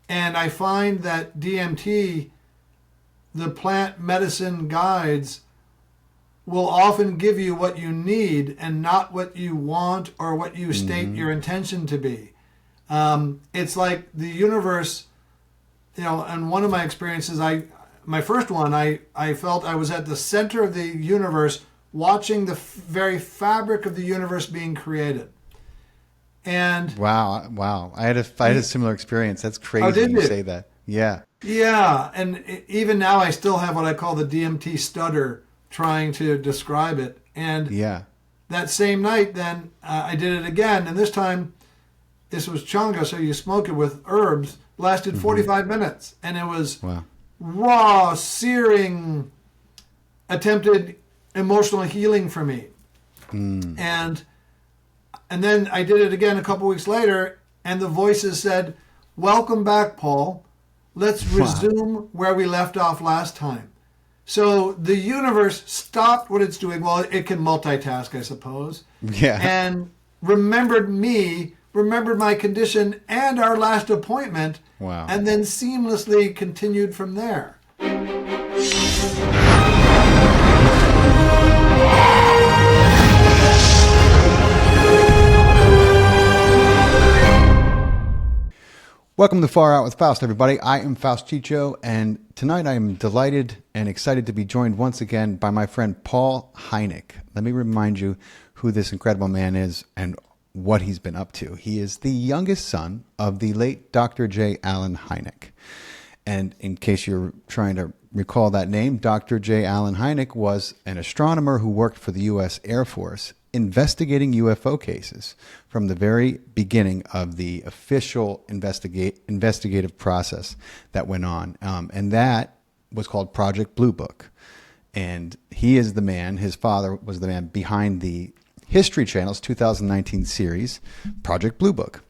And I find that DMT, the plant medicine guides, will often give you what you need and not what you want or what you state your intention to be. It's like the universe, and one of my experiences, my first one, I felt I was at the center of the universe watching the very fabric of the universe being created. And wow. I had a similar experience. That's crazy did you you say that. Yeah. Yeah, and even now I still have what I call the DMT stutter trying to describe it. And Yeah. that same night, then I did it again, and this time, this was changa, so you smoke it with herbs. Lasted 45 minutes, and it was raw, searing, attempted emotional healing for me. And then I did it again a couple weeks later, and the voices said, "Welcome back, Paul. Let's resume where we left off last time." So the universe stopped what it's doing. Well, it can multitask, I suppose. Yeah. And remembered me, remembered my condition and our last appointment. Wow. And then seamlessly continued from there. Welcome to Far Out with Faust, everybody. I am Faust Chicho, and tonight I am delighted and excited to be joined once again by my friend Paul Hynek. Let me remind you who this incredible man is and what he's been up to. He is the youngest son of the late Dr. J. Allen Hynek. And in case you're trying to recall that name, Dr. J. Allen Hynek was an astronomer who worked for the U.S. Air Force investigating UFO cases from the very beginning of the official investigative process that went on. And that was called Project Blue Book. And he is the man, his father was the man behind the History Channel's 2019 series, Project Blue Book.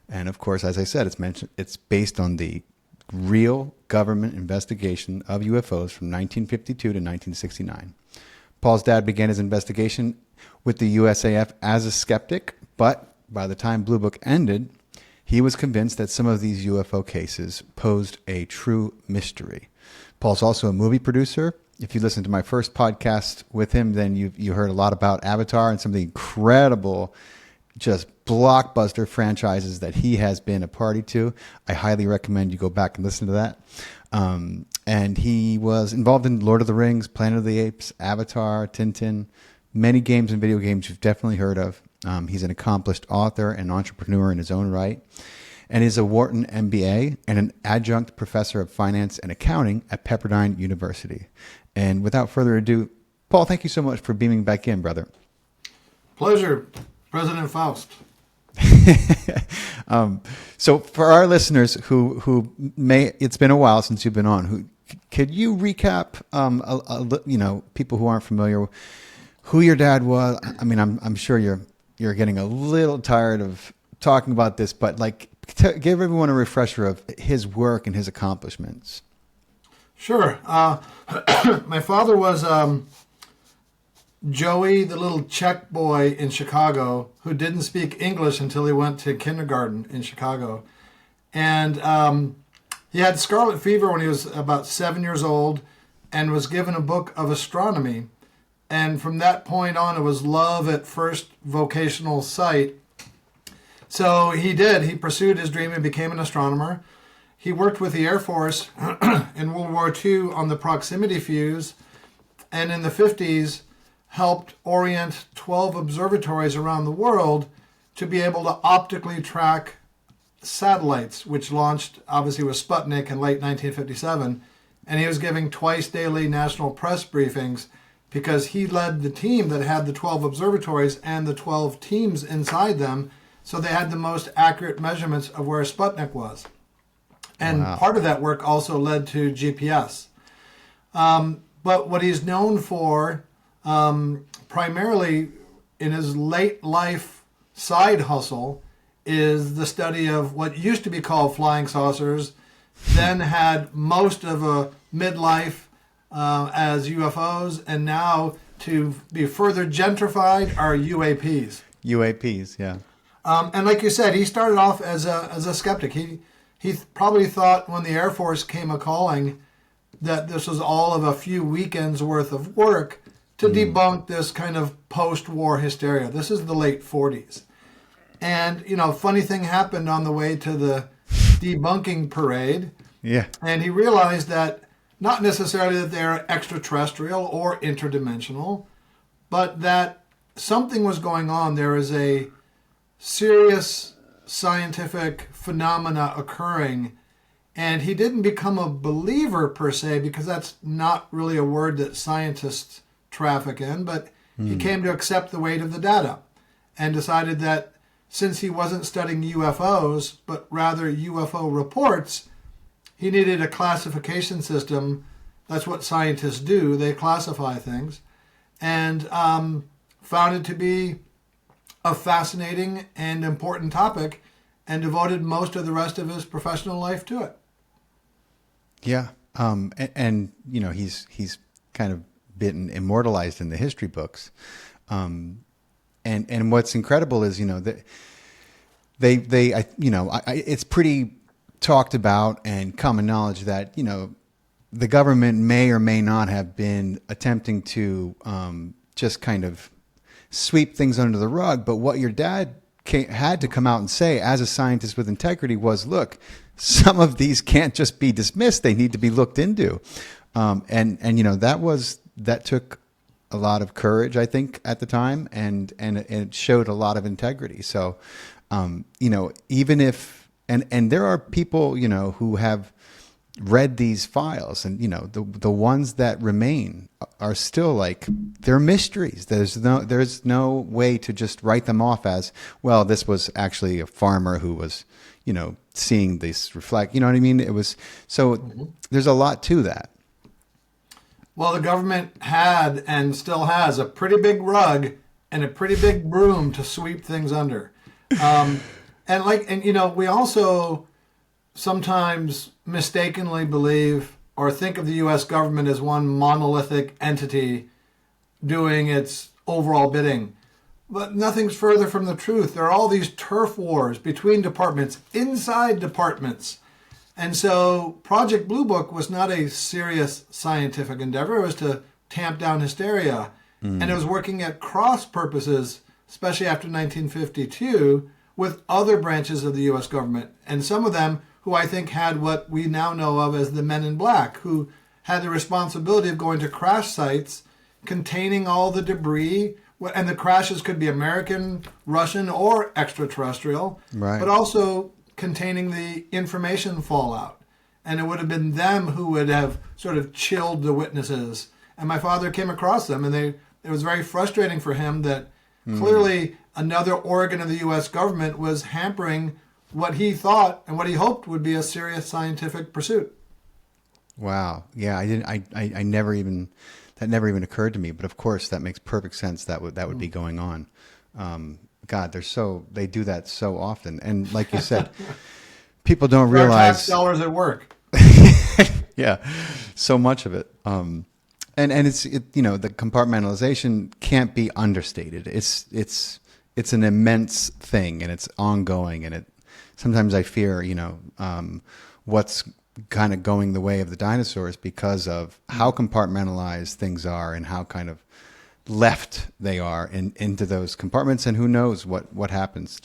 And of course, as I said, it's based on the real government investigation of UFOs from 1952 to 1969. Paul's dad began his investigation with the USAF as a skeptic, but by the time Blue Book ended, he was convinced that some of these UFO cases posed a true mystery. Paul's also a movie producer. If you listen to my first podcast with him, then you heard a lot about Avatar and some of the incredible, just blockbuster franchises that he has been a party to. I highly recommend you go back and listen to that. And he was involved in Lord of the Rings, Planet of the Apes, Avatar, Tintin, many games and video games you've definitely heard of. He's an accomplished author and entrepreneur in his own right, and is a Wharton MBA and an adjunct professor of finance and accounting at Pepperdine University. And without further ado, Paul, thank you so much for beaming back in, brother. Pleasure, President Faust. So for our listeners who may, it's been a while since you've been on, could you recap, people who aren't familiar, who your dad was? I mean, I'm sure you're getting a little tired of talking about this, but give everyone a refresher of his work and his accomplishments. Sure. My father was Joey, the little Czech boy in Chicago who didn't speak English until he went to kindergarten in Chicago. And he had scarlet fever when he was about 7 years old and was given a book of astronomy. And from that point on, it was love at first vocational sight. So he pursued his dream and became an astronomer. He worked with the Air Force in World War II on the proximity fuse, and in the 50s helped orient 12 observatories around the world to be able to optically track satellites, which launched obviously with Sputnik in late 1957. And he was giving twice daily national press briefings because he led the team that had the 12 observatories and the 12 teams inside them, so they had the most accurate measurements of where Sputnik was. And part of that work also led to GPS. But what he's known for, primarily in his late life side hustle, is the study of what used to be called flying saucers, then had most of a midlife as UFOs, and now to be further gentrified are UAPs. UAPs, yeah. And like you said, he started off as a skeptic. He probably thought when the Air Force came a-calling that this was all of a few weekends worth of work to debunk this kind of post-war hysteria. This is the late 40s. And, funny thing happened on the way to the debunking parade. Yeah. And he realized that not necessarily that they're extraterrestrial or interdimensional, but that something was going on. There is a serious scientific phenomena occurring. And he didn't become a believer per se, because that's not really a word that scientists traffic in, but he came to accept the weight of the data and decided that since he wasn't studying UFOs, but rather UFO reports, he needed a classification system. That's what scientists do. They classify things. And found it to be a fascinating and important topic, and devoted most of the rest of his professional life to it. Yeah. And he's kind of been immortalized in the history books. And what's incredible is, that it's pretty talked about and common knowledge that, the government may or may not have been attempting to just kind of sweep things under the rug. But what your dad had to come out and say as a scientist with integrity was, look, some of these can't just be dismissed. They need to be looked into. That took a lot of courage, I think, at the time, and it showed a lot of integrity. So, even if, and there are people, who have read these files, and, the ones that remain are still like, they're mysteries. There's no way to just write them off as, well, this was actually a farmer who was, seeing this reflect, you know what I mean? It was, so there's a lot to that. Well, the government had and still has a pretty big rug and a pretty big broom to sweep things under. We also sometimes mistakenly believe or think of the U.S. government as one monolithic entity doing its overall bidding. But nothing's further from the truth. There are all these turf wars between departments, inside departments. And so Project Blue Book was not a serious scientific endeavor. It was to tamp down hysteria. And it was working at cross purposes, especially after 1952, with other branches of the U.S. government. And some of them who I think had what we now know of as the Men in Black, who had the responsibility of going to crash sites containing all the debris. And the crashes could be American, Russian, or extraterrestrial. Right. But also containing the information fallout. And it would have been them who would have sort of chilled the witnesses. And my father came across them, and it was very frustrating for him that clearly another organ of the U.S. government was hampering what he thought and what he hoped would be a serious scientific pursuit. They never even occurred to me. But of course, that makes perfect sense. That would be going on. God, they do that so often. And like you said, people don't realize. Tax dollars at work. Yeah, so much of it. And the compartmentalization can't be understated. It's an immense thing, and it's ongoing. And sometimes I fear, what's kind of going the way of the dinosaurs because of how compartmentalized things are and how kind of left they are into those compartments, and who knows what happens,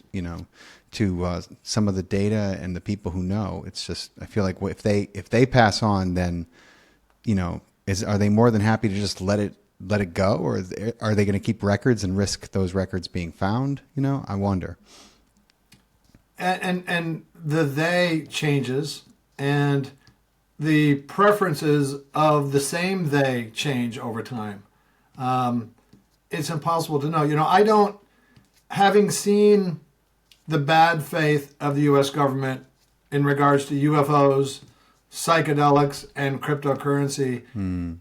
to some of the data and the people who know. It's just, I feel like if they pass on, then, are they more than happy to just let it go, or are they going to keep records and risk those records being found? I wonder. And the they changes, and the preferences of the same they change over time. It's impossible to know. Having seen the bad faith of the U.S. government in regards to UFOs, psychedelics, and cryptocurrency,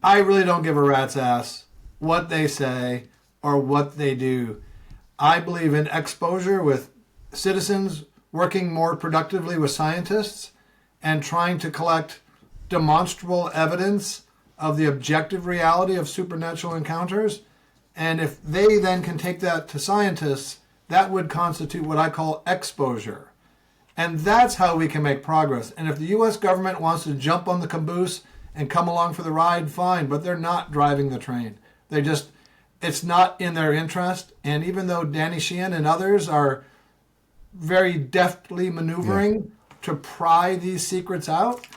I really don't give a rat's ass what they say or what they do. I believe in exposure with citizens, working more productively with scientists, and trying to collect demonstrable evidence of the objective reality of supernatural encounters. And if they then can take that to scientists, that would constitute what I call exposure. And that's how we can make progress. And if the U.S. government wants to jump on the caboose and come along for the ride, fine, but they're not driving the train. It's not in their interest. And even though Danny Sheehan and others are very deftly maneuvering to pry these secrets out,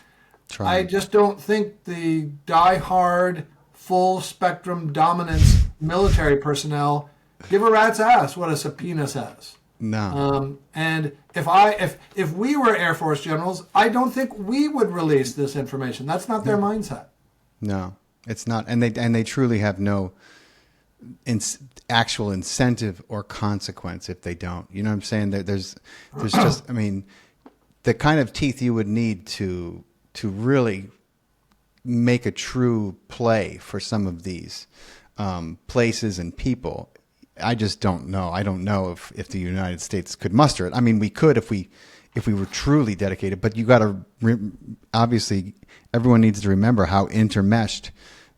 I just don't think the die-hard, full-spectrum dominance military personnel give a rat's ass what a subpoena says. No. And if we were Air Force generals, I don't think we would release this information. That's not their mindset. No, it's not. And they truly have no actual incentive or consequence if they don't. You know what I'm saying? There's just, I mean, the kind of teeth you would need to really make a true play for some of these places and people. I just don't know. I don't know if the United States could muster it. I mean, we could if we were truly dedicated, but you got to obviously everyone needs to remember how intermeshed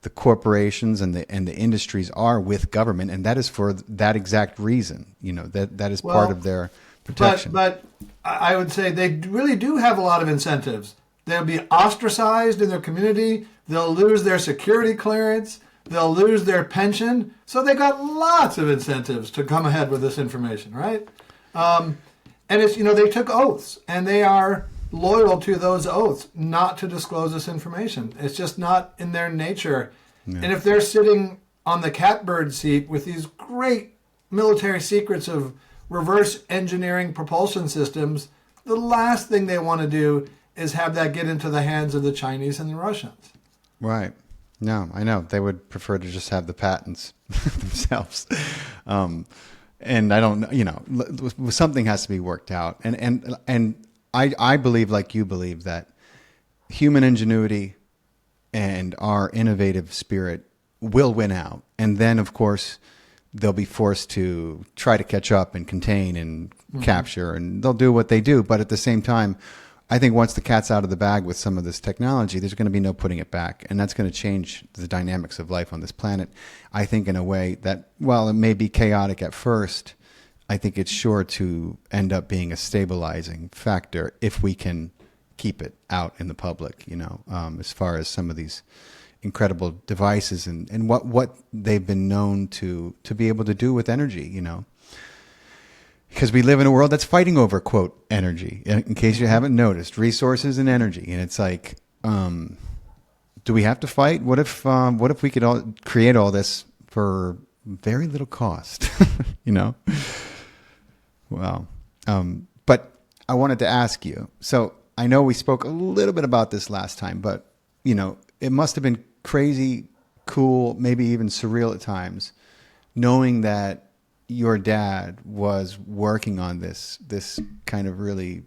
the corporations and the industries are with government, and that is for that exact reason. You know, that is part of their protection. But I would say they really do have a lot of incentives. They'll be ostracized in their community. They'll lose their security clearance. They'll lose their pension. So they got lots of incentives to come ahead with this information, right? And it's, they took oaths, and they are loyal to those oaths not to disclose this information. It's just not in their nature. Yeah. And if they're sitting on the catbird seat with these great military secrets of reverse engineering propulsion systems, the last thing they want to do is have that get into the hands of the Chinese and the Russians. Right. No, I know. They would prefer to just have the patents themselves. And I don't, something has to be worked out. And I believe, like you believe, that human ingenuity and our innovative spirit will win out. And then, of course, they'll be forced to try to catch up and contain and capture, and they'll do what they do. But at the same time, I think once the cat's out of the bag with some of this technology, there's going to be no putting it back. And that's going to change the dynamics of life on this planet, I think, in a way that, while it may be chaotic at first, I think it's sure to end up being a stabilizing factor if we can keep it out in the public, as far as some of these incredible devices and what they've been known to be able to do with energy, Because we live in a world that's fighting over, quote, energy, in case you haven't noticed, resources and energy. And it's like, do we have to fight? What if we could all create all this for very little cost, Well, but I wanted to ask you, so I know we spoke a little bit about this last time, but, it must have been crazy, cool, maybe even surreal at times, knowing that your dad was working on this kind of really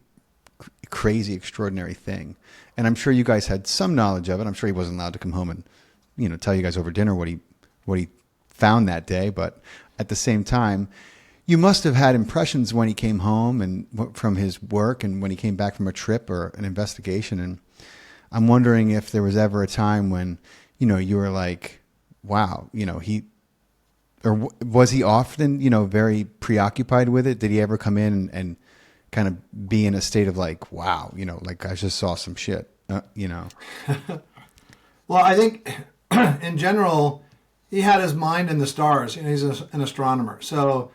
crazy, extraordinary thing. And I'm sure you guys had some knowledge of it. I'm sure he wasn't allowed to come home and, tell you guys over dinner what he found that day. But at the same time, you must have had impressions when he came home and from his work and when he came back from a trip or an investigation. And I'm wondering if there was ever a time when, you were like, wow, or was he often, very preoccupied with it? Did he ever come in and kind of be in a state of like, wow, like I just saw some shit, Well, I think in general, he had his mind in the stars. He's an astronomer. So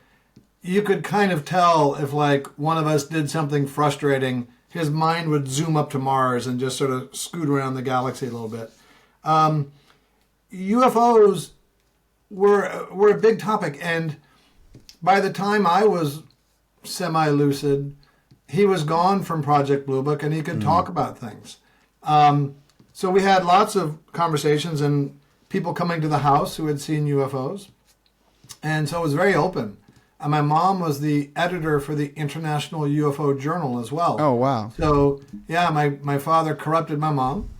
you could kind of tell if like one of us did something frustrating, his mind would zoom up to Mars and just sort of scoot around the galaxy a little bit. UFOs were a big topic, and by the time I was semi-lucid, he was gone from Project Blue Book, and he could talk about things. So we had lots of conversations and people coming to the house who had seen UFOs, and so it was very open. And my mom was the editor for the International UFO Journal as well. Oh, wow. So, yeah, my father corrupted my mom.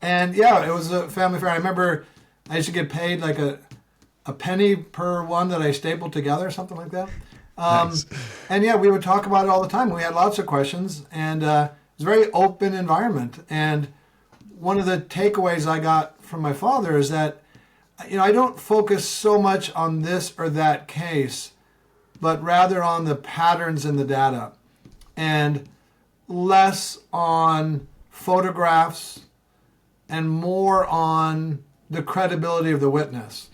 And, yeah, it was a family affair. I remember I used to get paid like a penny per one that I stapled together, something like that. Nice. And, yeah, we would talk about it all the time. We had lots of questions, and it was a very open environment. And one of the takeaways I got from my father is that, I don't focus so much on this or that case, but rather on the patterns in the data. and less on photographs and more on the credibility of the witness.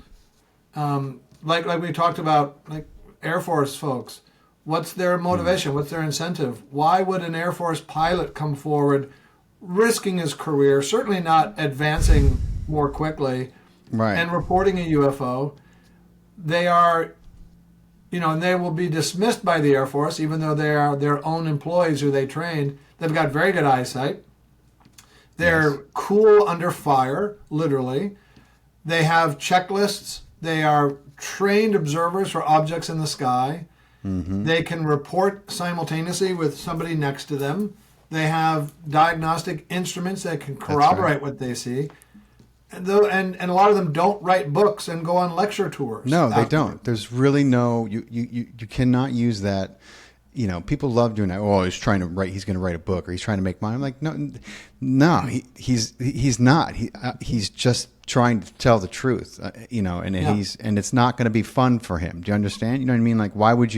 Like we talked about, like Air Force folks, what's their motivation? What's their incentive? Why would an Air Force pilot come forward risking his career, certainly not advancing more quickly, Right. and reporting a UFO? They are, and they will be dismissed by the Air Force, even though they are their own employees who they trained. They've got very good eyesight. They're Yes. cool under fire, literally. They have checklists. They are trained observers for objects in the sky. Mm-hmm. They can report simultaneously with somebody next to them. They have diagnostic instruments that can corroborate what they see. And a lot of them don't write books and go on lecture tours. No, they don't. There's really no, you cannot use that. People love doing that. Oh, he's going to write a book, or he's trying to make money. I'm like, no, he's not. He's just trying to tell the truth, and it's not going to be fun for him. Do you understand? You know what I mean? Like, why would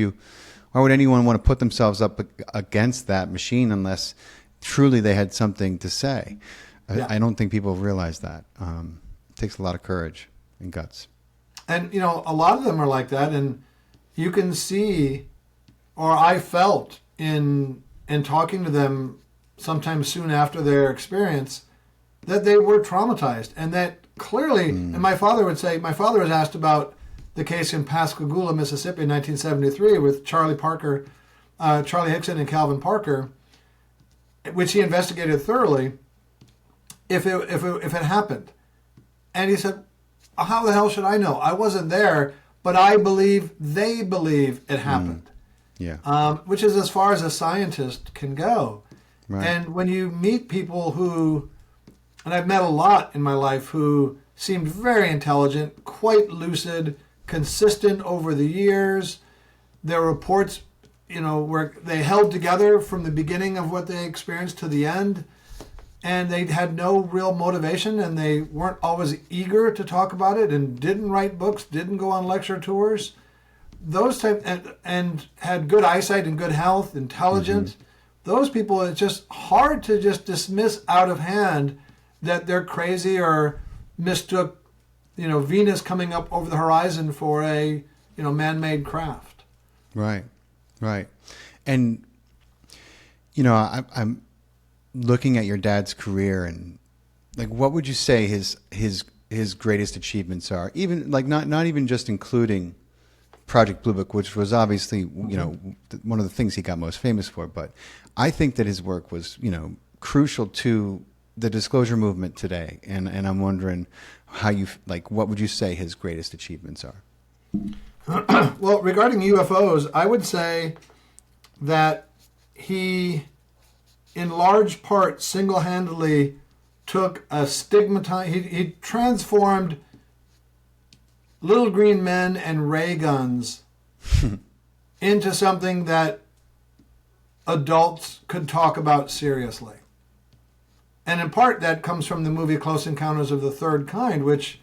anyone want to put themselves up against that machine unless truly they had something to say? Yeah. I don't think people realize that. It takes a lot of courage and guts. And, a lot of them are like that. And you can see, or I felt in talking to them sometime soon after their experience, that they were traumatized. And that clearly, and my father would say, my father was asked about the case in Pascagoula, Mississippi in 1973 with Charlie Hickson and Calvin Parker, which he investigated thoroughly, if it happened. And he said, how the hell should I know? I wasn't there, but I believe they believe it happened. Yeah. Which is as far as a scientist can go. Right. And when you meet people who, and I've met a lot in my life who seemed very intelligent, quite lucid, consistent over the years. Their reports, where they held together from the beginning of what they experienced to the end. And they had no real motivation, and they weren't always eager to talk about it, and didn't write books, didn't go on lecture tours. Those type and had good eyesight and good health, intelligent. Mm-hmm. Those people, it's just hard to just dismiss out of hand that they're crazy or mistook, Venus coming up over the horizon for a, man-made craft. Right, right. And, I'm looking at your dad's career, and like, what would you say his greatest achievements are? Even like not even just including Project Blue Book, which was obviously, one of the things he got most famous for. But I think that his work was, crucial to the disclosure movement today. And I'm wondering what would you say his greatest achievements are? Well, regarding UFOs, I would say that he, in large part, single-handedly took a he transformed little green men and ray guns into something that adults could talk about seriously. And in part, that comes from the movie Close Encounters of the Third Kind, which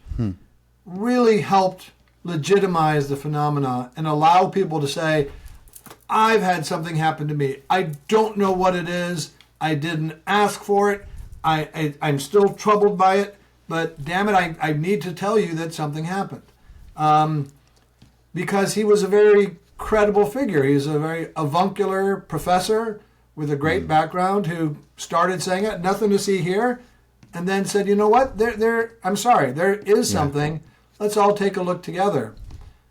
really helped legitimize the phenomena and allow people to say, I've had something happen to me. I don't know what it is. I didn't ask for it. I'm still troubled by it. But damn it, I need to tell you that something happened. Because he was a very credible figure. He was a very avuncular professor with a great background who started saying it, nothing to see here, and then said, you know what, I'm sorry, there is something. Let's all take a look together.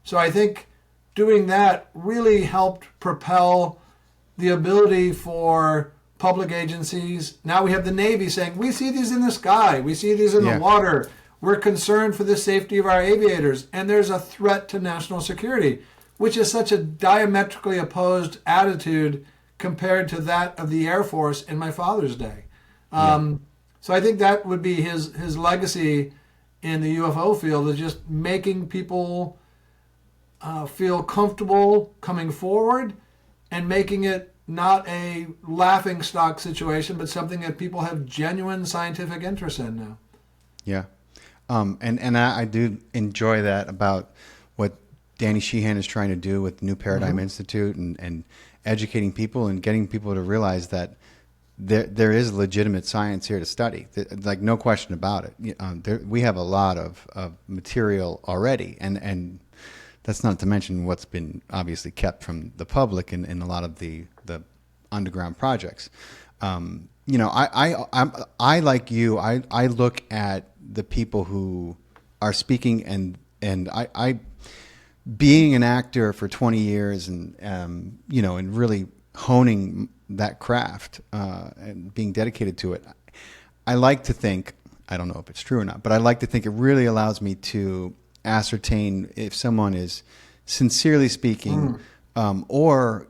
So I think doing that really helped propel the ability for public agencies. Now we have the Navy saying, we see these in the sky, we see these in the water, we're concerned for the safety of our aviators, and there's a threat to national security, which is such a diametrically opposed attitude compared to that of the Air Force in my father's day. So I think that would be his legacy in the UFO field, is just making people feel comfortable coming forward and making it not a laughing stock situation, but something that people have genuine scientific interest in now. Yeah. And I do enjoy that about what Danny Sheehan is trying to do with New Paradigm Institute and educating people and getting people to realize that there is legitimate science here to study. Like, no question about it. We have a lot of material already, and that's not to mention what's been obviously kept from the public in a lot of the underground projects. I like you. I look at the people who are speaking, and I being an actor for 20 years and and really honing that craft and being dedicated to it. I like to think, I don't know if it's true or not, but I like to think it really allows me to ascertain if someone is sincerely speaking or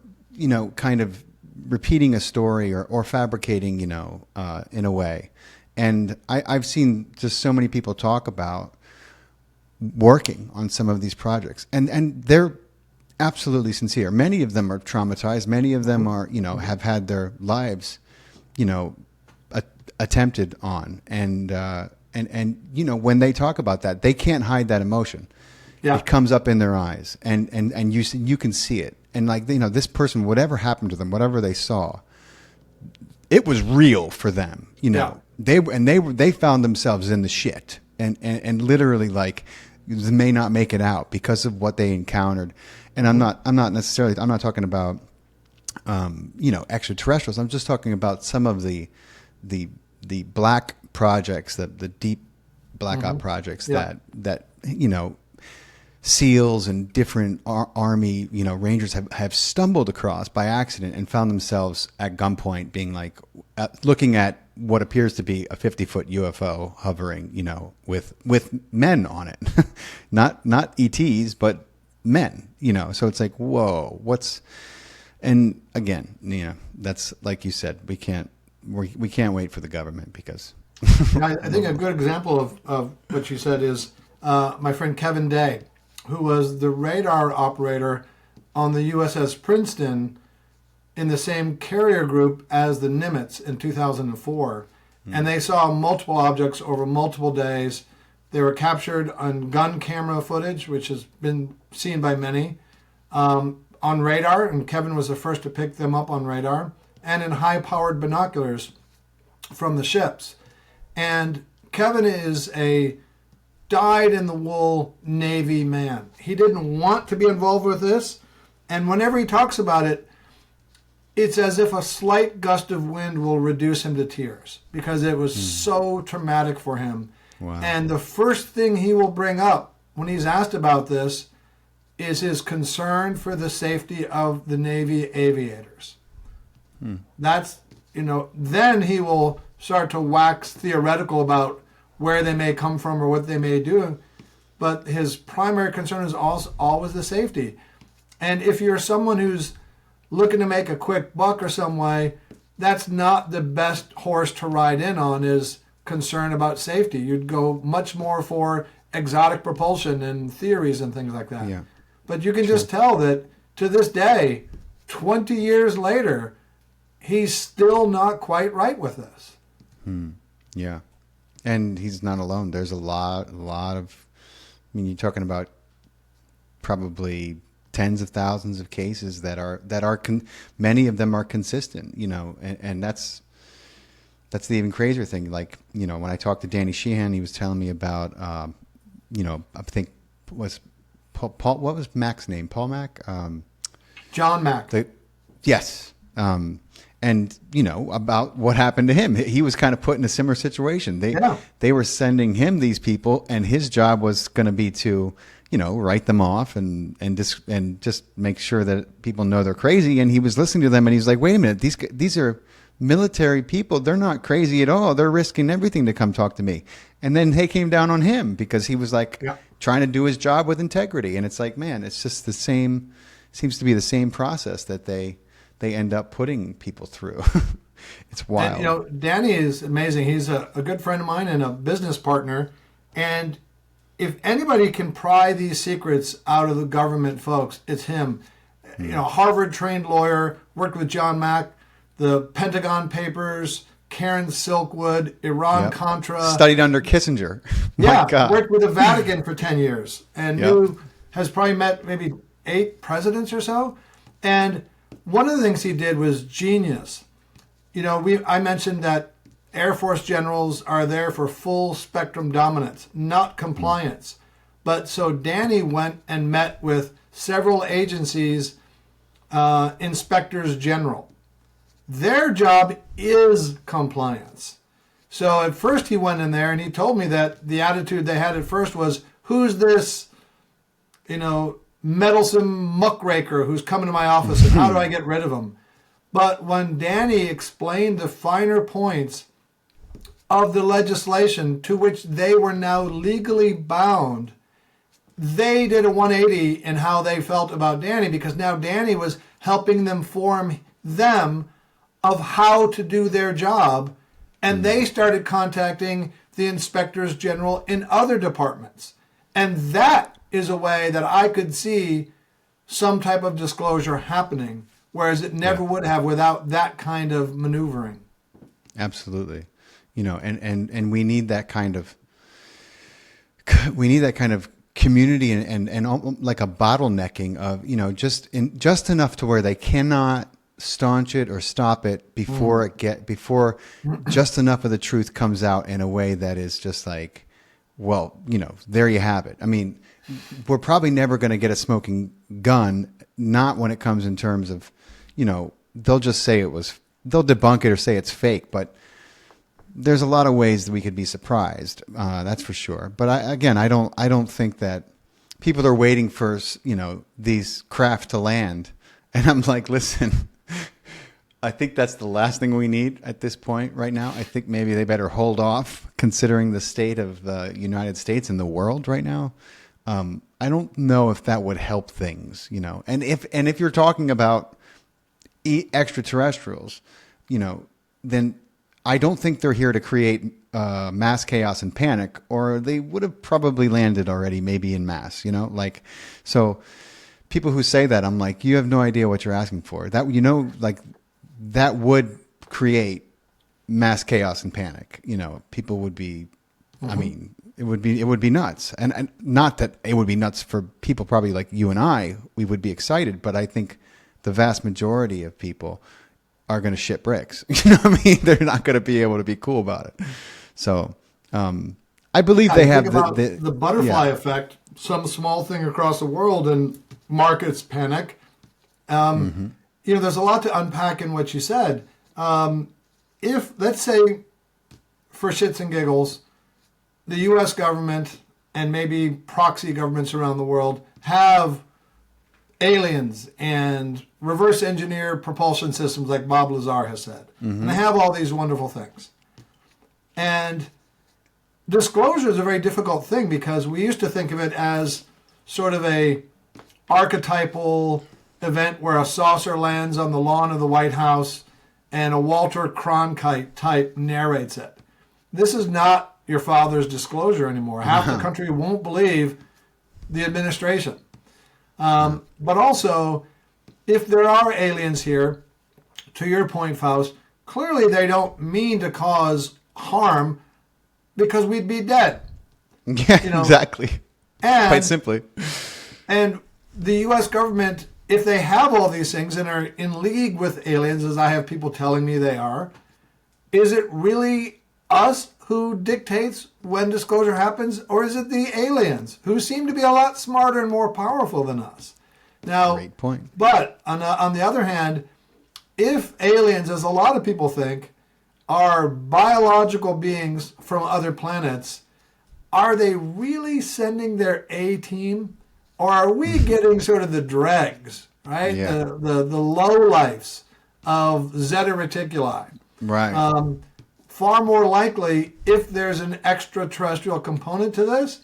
kind of repeating a story or fabricating in a way. And I've seen just so many people talk about working on some of these projects, and they're absolutely sincere. Many of them are traumatized. Many of them are, have had their lives, attempted on. And when they talk about that, they can't hide that emotion. Yeah. It comes up in their eyes, and you can see it. And this person, whatever happened to them, whatever they saw, it was real for them. Yeah. They found themselves in the shit, and literally they may not make it out because of what they encountered. And I'm not talking about extraterrestrials. I'm just talking about some of the black projects, the deep blackout projects that SEALs and different Army Rangers have stumbled across by accident and found themselves at gunpoint, being looking at what appears to be a 50-foot UFO hovering, with men on it, not ETs, but men, so it's like, whoa, and again, that's like you said, we can't wait for the government because I think a good example of what you said is my friend Kevin Day, who was the radar operator on the USS Princeton in the same carrier group as the Nimitz in 2004. And they saw multiple objects over multiple days. They were captured on gun camera footage, which has been seen by many, on radar, and Kevin was the first to pick them up on radar, and in high-powered binoculars from the ships. And Kevin is a dyed-in-the-wool Navy man. He didn't want to be involved with this, and whenever he talks about it, it's as if a slight gust of wind will reduce him to tears because it was so traumatic for him. Wow. And the first thing he will bring up when he's asked about this is his concern for the safety of the Navy aviators. That's, then he will start to wax theoretical about where they may come from or what they may do. But his primary concern is also always the safety. And if you're someone who's looking to make a quick buck or some way, that's not the best horse to ride in on, is concern about safety. You'd go much more for exotic propulsion and theories and things like that. Yeah. But you can just tell that to this day, 20 years later, he's still not quite right with this. Yeah. And he's not alone. There's a lot of, you're talking about probably tens of thousands of cases that are many of them are consistent, and that's the even crazier thing. When I talked to Danny Sheehan, he was telling me about, I think was Paul, what was Mac's name? Paul Mac? John Mac. Yes. And about what happened to him. He was kind of put in a similar situation. They were sending him these people, and his job was going to be to, write them off and just make sure that people know they're crazy. And he was listening to them, and he's like, "Wait a minute, these are military people. They're not crazy at all. They're risking everything to come talk to me." And then they came down on him because he was trying to do his job with integrity. And it's like, man, it's just the same. Seems to be the same process that they end up putting people through. It's wild. And, Danny is amazing. He's a good friend of mine and a business partner. And if anybody can pry these secrets out of the government folks, it's him. Harvard-trained lawyer, worked with John Mack, the Pentagon Papers, Karen Silkwood, Iran-Contra. Studied under Kissinger. My God. Worked with the Vatican for 10 years and has probably met maybe 8 presidents or so. And one of the things he did was genius. I mentioned that Air Force generals are there for full spectrum dominance, not compliance. But so Danny went and met with several agencies, inspectors general. Their job is compliance. So at first he went in there and he told me that the attitude they had at first was, who's this, meddlesome muckraker who's coming to my office and how do I get rid of him? But when Danny explained the finer points of the legislation to which they were now legally bound, they did a 180 in how they felt about Danny, because now Danny was helping them form them of how to do their job. And they started contacting the inspectors general in other departments. And that is a way that I could see some type of disclosure happening, whereas it never would have without that kind of maneuvering. Absolutely. And we need that kind of community and like a bottlenecking of, just enough to where they cannot staunch it or stop it before just enough of the truth comes out in a way that is just like, well, there you have it. I mean, we're probably never going to get a smoking gun, not when it comes in terms of, they'll just say they'll debunk it or say it's fake, but there's a lot of ways that we could be surprised. That's for sure. But I don't think that people are waiting for, these craft to land. And I'm like, listen, I think that's the last thing we need at this point right now. I think maybe they better hold off, considering the state of the United States and the world right now. I don't know if that would help things, and if you're talking about extraterrestrials, then I don't think they're here to create mass chaos and panic, or they would have probably landed already, maybe in mass, so people who say that, I'm like, you have no idea what you're asking for. That, that would create mass chaos and panic. People would be, I mean, it would be nuts. And not that it would be nuts for people probably like you and I, we would be excited, but I think the vast majority of people are going to shit bricks. You know what I mean? They're not going to be able to be cool about it. So, I believe they have the butterfly effect, some small thing across the world and markets panic. There's a lot to unpack in what you said. If, let's say, for shits and giggles, the U.S. government and maybe proxy governments around the world have aliens and reverse engineer propulsion systems like Bob Lazar has said. And they have all these wonderful things. And disclosure is a very difficult thing, because we used to think of it as sort of a archetypal event where a saucer lands on the lawn of the White House and a Walter Cronkite type narrates it. This is not your father's disclosure anymore. Half the country won't believe the administration. But also, if there are aliens here, to your point, Faust, clearly they don't mean to cause harm, because we'd be dead. Yeah, exactly. And, quite simply. And the U.S. government, if they have all these things and are in league with aliens, as I have people telling me they are, is it really us who dictates when disclosure happens, or is it the aliens, who seem to be a lot smarter and more powerful than us? Now, great point. But on the other hand, if aliens, as a lot of people think, are biological beings from other planets, are they really sending their A-team? Or are we getting sort of the dregs, right? Yeah. The low-lifes of Zeta Reticuli. Right. Far more likely, if there's an extraterrestrial component to this,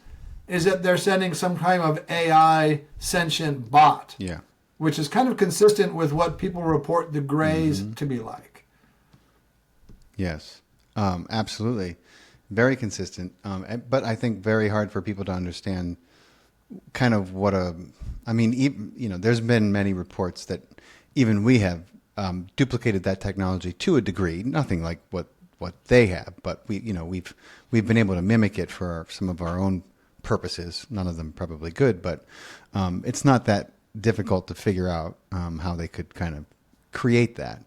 is that they're sending some kind of AI sentient bot. Yeah. Which is kind of consistent with what people report the Greys to be like. Yes, absolutely. Very consistent. But I think very hard for people to understand kind of what there's been many reports that even we have duplicated that technology to a degree, nothing like what they have, but we've been able to mimic it for some of our own purposes, none of them probably good, but it's not that difficult to figure out how they could kind of create that.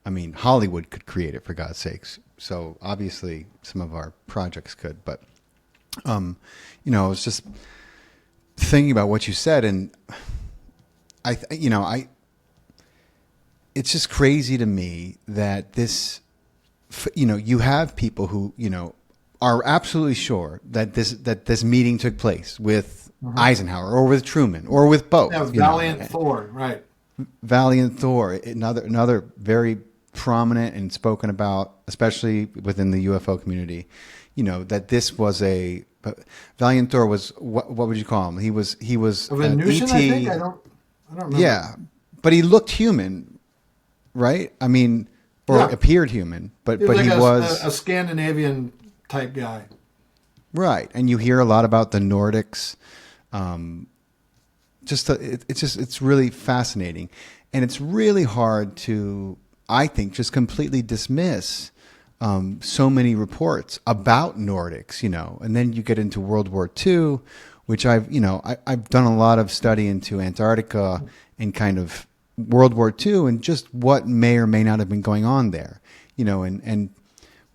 I mean, Hollywood could create it, for God's sakes. So obviously some of our projects could, but I was just thinking about what you said, and it's just crazy to me that this, you have people who, are absolutely sure that this meeting took place with Eisenhower or with Truman or with both. Yeah, Valiant Thor, right. Valiant Thor, another very prominent and spoken about, especially within the UFO community, that this was Valiant Thor was, what would you call him? He was Of Venusian, I think? I don't remember. Yeah, but he looked human, right? I mean, or appeared human, but he he was a Scandinavian type guy. Right. And you hear a lot about the Nordics. It's really fascinating. And it's really hard to, I think, just completely dismiss so many reports about Nordics, and then you get into World War II, which I've done a lot of study into Antarctica and kind of World War II and just what may or may not have been going on there, and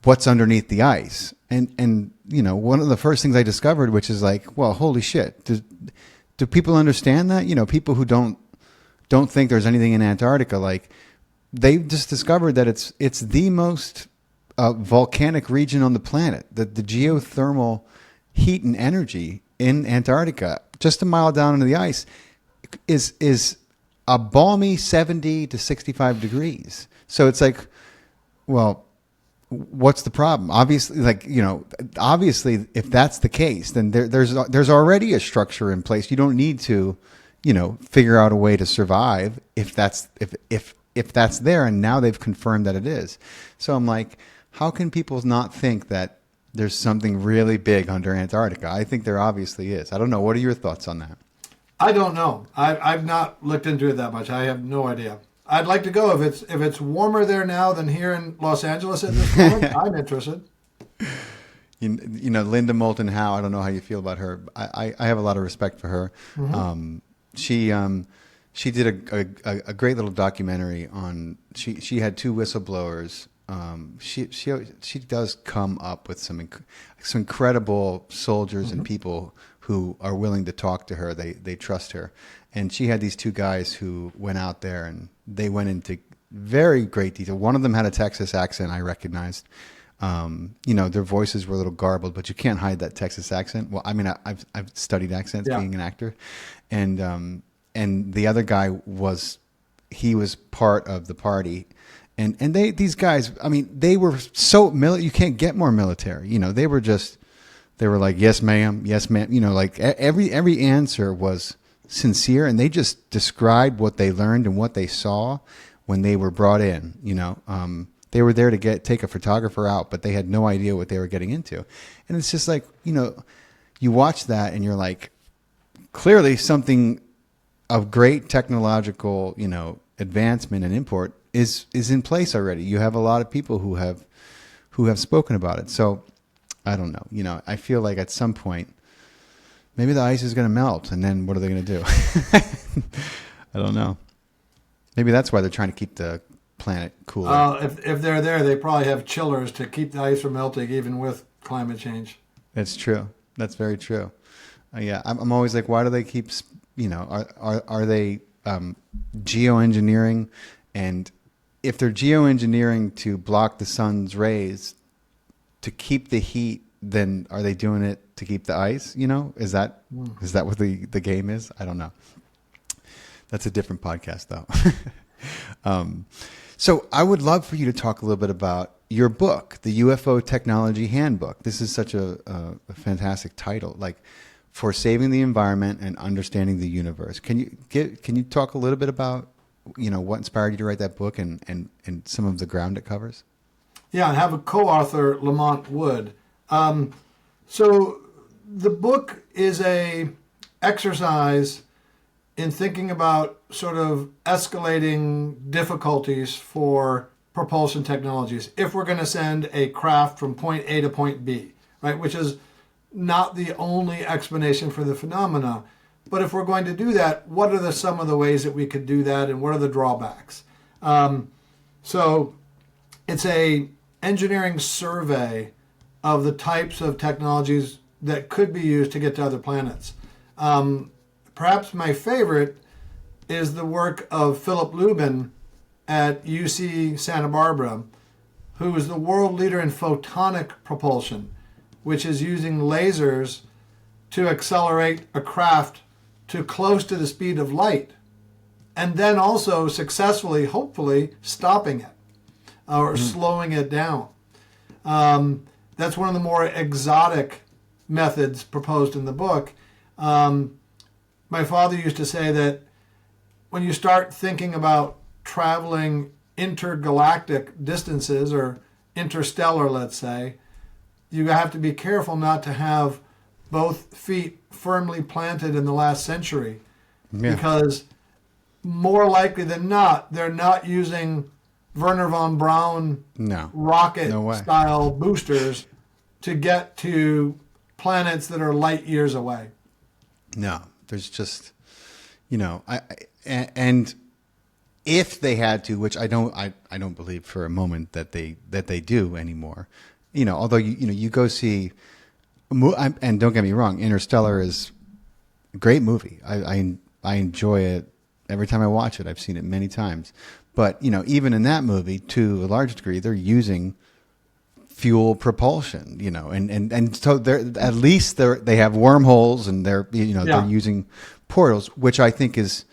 what's underneath the ice. And one of the first things I discovered, which is like, well, holy shit, do people understand that? People who don't think there's anything in Antarctica, like they just discovered that it's the most volcanic region on the planet. That the geothermal heat and energy in Antarctica, just a mile down into the ice, is a balmy 70 to 65 degrees. So it's like, well, what's the problem? Obviously, if that's the case, then there's already a structure in place. You don't need to, figure out a way to survive if that's there. And now they've confirmed that it is. So I'm like, how can people not think that there's something really big under Antarctica? I think there obviously is. I don't know. What are your thoughts on that? I don't know. I've not looked into it that much. I have no idea. I'd like to go if it's warmer there now than here in Los Angeles at this moment. I'm interested. Linda Moulton Howe. I don't know how you feel about her. I have a lot of respect for her. Mm-hmm. She did a great little documentary on. She had two whistleblowers. She does come up with some incredible soldiers and people who are willing to talk to her. They trust her. And she had these two guys who went out there and they went into very great detail. One of them had a Texas accent I recognized. Their voices were a little garbled, but you can't hide that Texas accent. Well, I mean, I've studied accents being an actor. And the other guy was part of the party. And these guys, I mean, they were so you can't get more military. They were like, yes, ma'am. Yes, ma'am. Like every answer was sincere, and they just described what they learned and what they saw when they were brought in. They were there to take a photographer out, but they had no idea what they were getting into. And it's just like, you watch that and you're like, clearly something of great technological, advancement and import is in place already. You have a lot of people who have spoken about it. So I don't know. I feel like at some point, maybe the ice is going to melt, and then what are they going to do? I don't know. Maybe that's why they're trying to keep the planet cooler. If they're there, they probably have chillers to keep the ice from melting, even with climate change. That's true. That's very true. Yeah, I'm always like, why do they keep? Are they geoengineering? And if they're geoengineering to block the sun's rays to keep the heat, then are they doing it to keep the ice? Is that what the game is? I don't know. That's a different podcast, though. So I would love for you to talk a little bit about your book, the UFO Technology Handbook. This is such a fantastic title, like for saving the environment and understanding the universe. Can you talk a little bit about what inspired you to write that book and some of the ground it covers? Yeah, I have a co-author, Lamont Wood. So the book is a exercise in thinking about sort of escalating difficulties for propulsion technologies if we're going to send a craft from point A to point B, right? Which is not the only explanation for the phenomena, But if we're going to do that, what are some of the ways that we could do that, and what are the drawbacks? So it's a engineering survey of the types of technologies that could be used to get to other planets. Perhaps my favorite is the work of Philip Lubin at UC Santa Barbara, who is the world leader in photonic propulsion, which is using lasers to accelerate a craft to close to the speed of light, and then also successfully, hopefully, stopping it or slowing it down. That's one of the more exotic methods proposed in the book. My father used to say that when you start thinking about traveling intergalactic distances, or interstellar, let's say, you have to be careful not to have both feet firmly planted in the last century, because more likely than not, they're not using Werner von Braun rocket-style boosters to get to planets that are light years away. No, there's just, and if they had to, which I don't believe for a moment that they do anymore. Although you go see, and don't get me wrong, Interstellar is a great movie. I enjoy it every time I watch it. I've seen it many times. But even in that movie, to a large degree, they're using fuel propulsion. And so at least they have wormholes, and they're using portals, which I think is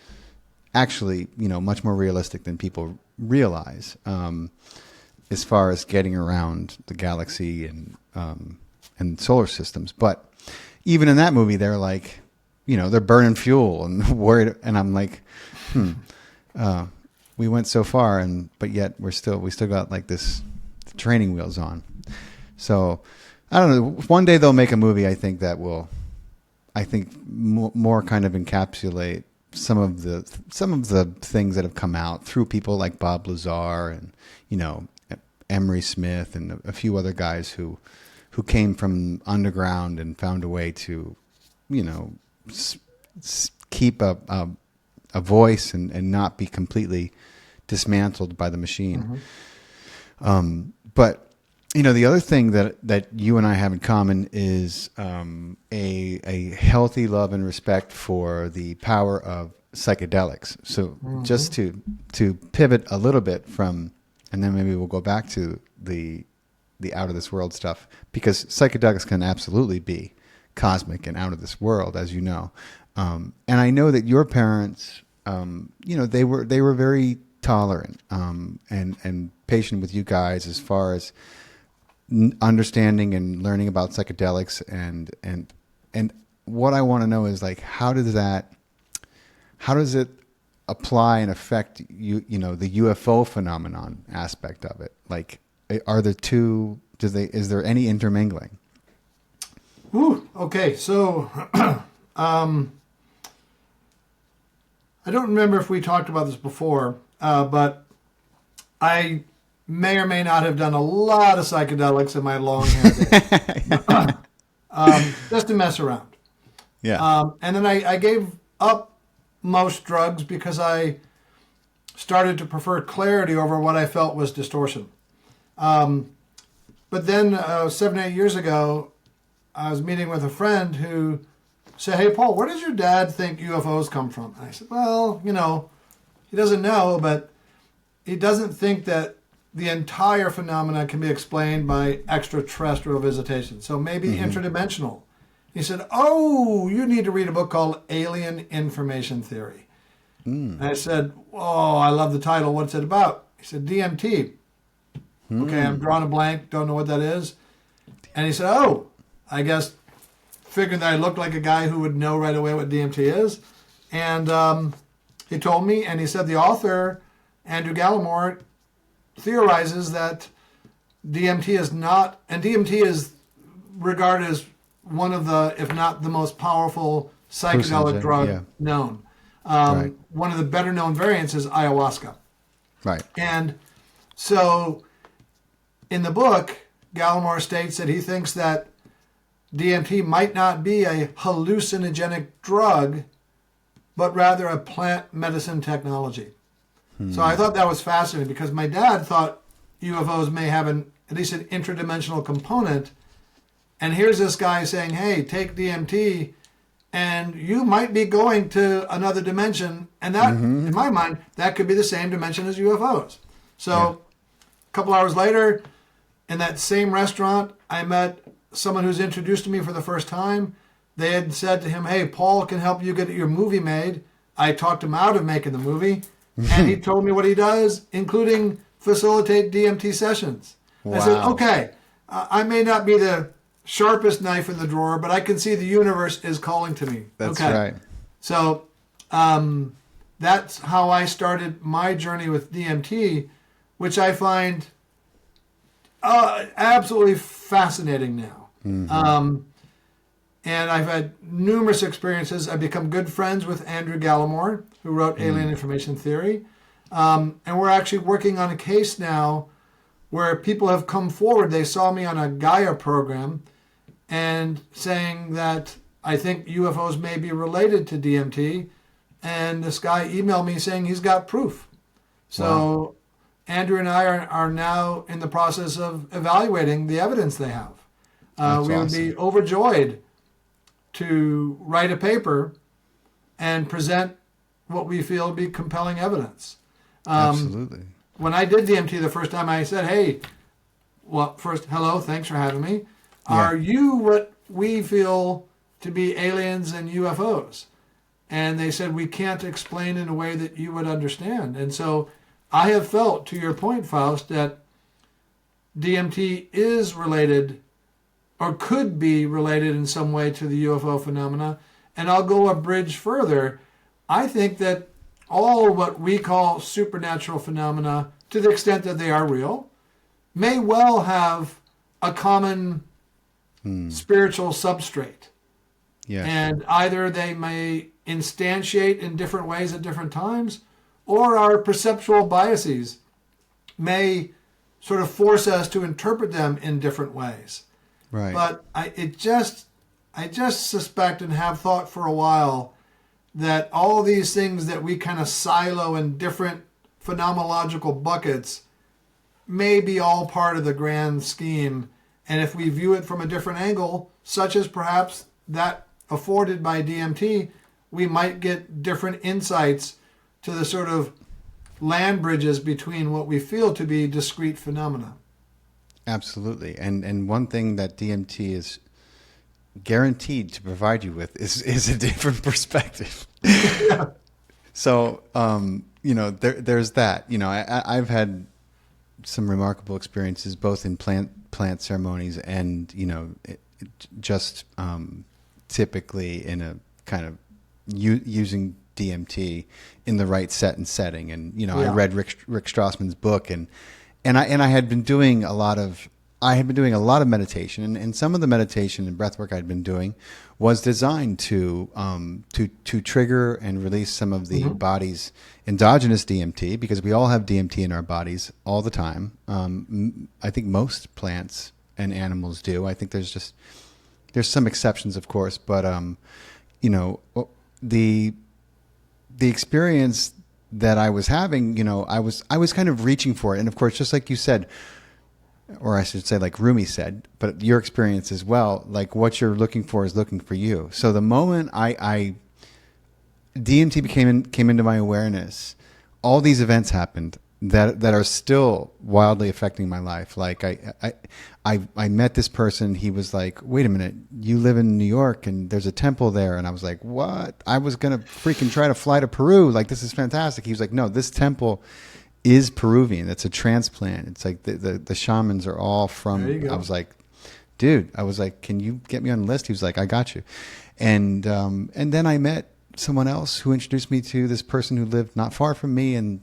actually much more realistic than people realize, as far as getting around the galaxy and solar systems. But even in that movie, they're like, they're burning fuel and worried. And I'm like, we went so far, but yet we still got like this training wheels on. So I don't know. One day they'll make a movie, I think, that will, more kind of encapsulate some of the things that have come out through people like Bob Lazar and Emery Smith and a few other guys who came from underground and found a way to keep a voice and not be completely dismantled by the machine. But the other thing that you and I have in common is a healthy love and respect for the power of psychedelics. So just to pivot a little bit from, and then maybe we'll go back to the out of this world stuff, because psychedelics can absolutely be cosmic and out of this world, as you know. And I know that your parents, they were very tolerant and patient with you guys as far as understanding and learning about psychedelics, and what I want to know is, like, how does it apply and affect the UFO phenomenon aspect of it? Like, are the two, is there any intermingling? Okay, so I don't remember if we talked about this before, but I may or may not have done a lot of psychedelics in my long hair days. Just to mess around. Yeah. And then I gave up most drugs because I started to prefer clarity over what I felt was distortion. But then 7 or 8 years ago, I was meeting with a friend who said, "Hey, Paul, where does your dad think UFOs come from?" And I said, "Well, he doesn't know, but he doesn't think that the entire phenomena can be explained by extraterrestrial visitation. So maybe interdimensional." He said, "Oh, you need to read a book called Alien Information Theory." And I said, "Oh, I love the title. What's it about?" He said, "DMT." Okay, I'm drawing a blank. Don't know what that is. And he said, "Oh, I guess," figuring that I looked like a guy who would know right away what DMT is. And he told me, and he said the author, Andrew Gallimore, theorizes that DMT is not, and DMT is regarded as one of the, if not the most powerful psychedelic drug known. Right. One of the better known variants is ayahuasca. Right. And so in the book, Gallimore states that he thinks that DMT might not be a hallucinogenic drug but rather a plant medicine technology. So I thought that was fascinating because my dad thought UFOs may have at least an interdimensional component. And here's this guy saying, hey, take DMT and you might be going to another dimension. And that, in my mind, that could be the same dimension as UFOs. So a couple hours later, in that same restaurant, I met someone who's introduced to me for the first time. They had said to him, hey, Paul can help you get your movie made. I talked him out of making the movie. And he told me what he does, including facilitate DMT sessions. Wow. I said, okay, I may not be the sharpest knife in the drawer, but I can see the universe is calling to me. That's okay. right. So that's how I started my journey with DMT, which I find absolutely fascinating now. And I've had numerous experiences. I've become good friends with Andrew Gallimore, who wrote Alien Information Theory. And we're actually working on a case now where people have come forward. They saw me on a Gaia program and saying that I think UFOs may be related to DMT. And this guy emailed me saying he's got proof. So Andrew and I are now in the process of evaluating the evidence they have. We would be overjoyed to write a paper and present what we feel to be compelling evidence. Absolutely. When I did DMT the first time, I said, hey, well, first, hello, thanks for having me. Are you what we feel to be aliens and UFOs? And they said, we can't explain in a way that you would understand. And so I have felt, to your point, Faust, that DMT is related or could be related in some way to the UFO phenomena. And I'll go a bridge further. I think that all what we call supernatural phenomena, to the extent that they are real, may well have a common spiritual substrate. Yes. And either they may instantiate in different ways at different times, or our perceptual biases may sort of force us to interpret them in different ways. Right. But I just suspect and have thought for a while that all these things that we kind of silo in different phenomenological buckets may be all part of the grand scheme. And if we view it from a different angle, such as perhaps that afforded by DMT, we might get different insights to the sort of land bridges between what we feel to be discrete phenomena. Absolutely. And one thing that DMT is guaranteed to provide you with is a different perspective. Yeah. So, there's that. I've had some remarkable experiences both in plant ceremonies and, just typically in a kind of using DMT in the right set and setting. And, I read Rick Strassman's book and I had been doing a lot of meditation, and some of the meditation and breath work I'd been doing was designed to trigger and release some of the body's endogenous DMT, because we all have DMT in our bodies all the time. I think most plants and animals do. I think there's some exceptions, of course, but the experience that I was having, I was kind of reaching for it. And of course, just like you said, or I should say like Rumi said, but your experience as well, like what you're looking for is looking for you. So the moment DMT came into my awareness, all these events happened that are still wildly affecting my life. Like I met this person. He was like, wait a minute, you live in New York and there's a temple there. And I was like, what? I was going to freaking try to fly to Peru. Like, this is fantastic. He was like, no, this temple is Peruvian. It's a transplant. It's like the shamans are all from, I was like, dude, can you get me on the list? He was like, I got you. And then I met someone else who introduced me to this person who lived not far from me, and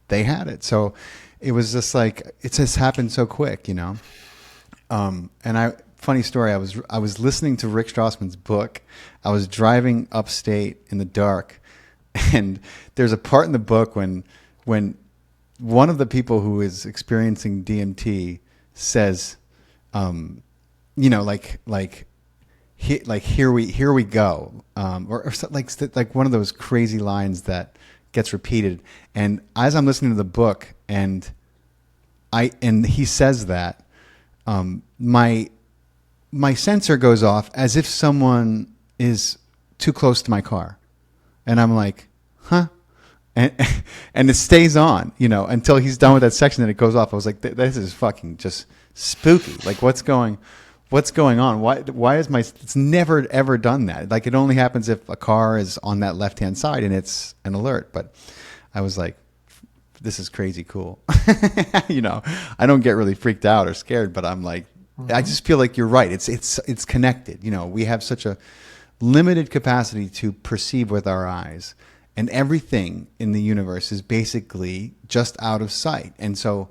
they had it. So it was just like, it just happened so quick, funny story. I was listening to Rick Strassman's book. I was driving upstate in the dark, and there's a part in the book when one of the people who is experiencing DMT says, like here we go, like one of those crazy lines that gets repeated. And as I'm listening to the book, and he says that, my sensor goes off as if someone is too close to my car, and I'm like, huh. And it stays on, until he's done with that section, and it goes off. I was like, this is fucking just spooky. Like, what's going on? Why is it's never ever done that? Like, it only happens if a car is on that left-hand side and it's an alert. But I was like, this is crazy cool. I don't get really freaked out or scared, but I'm like, I just feel like you're right. It's connected. We have such a limited capacity to perceive with our eyes. And everything in the universe is basically just out of sight. And so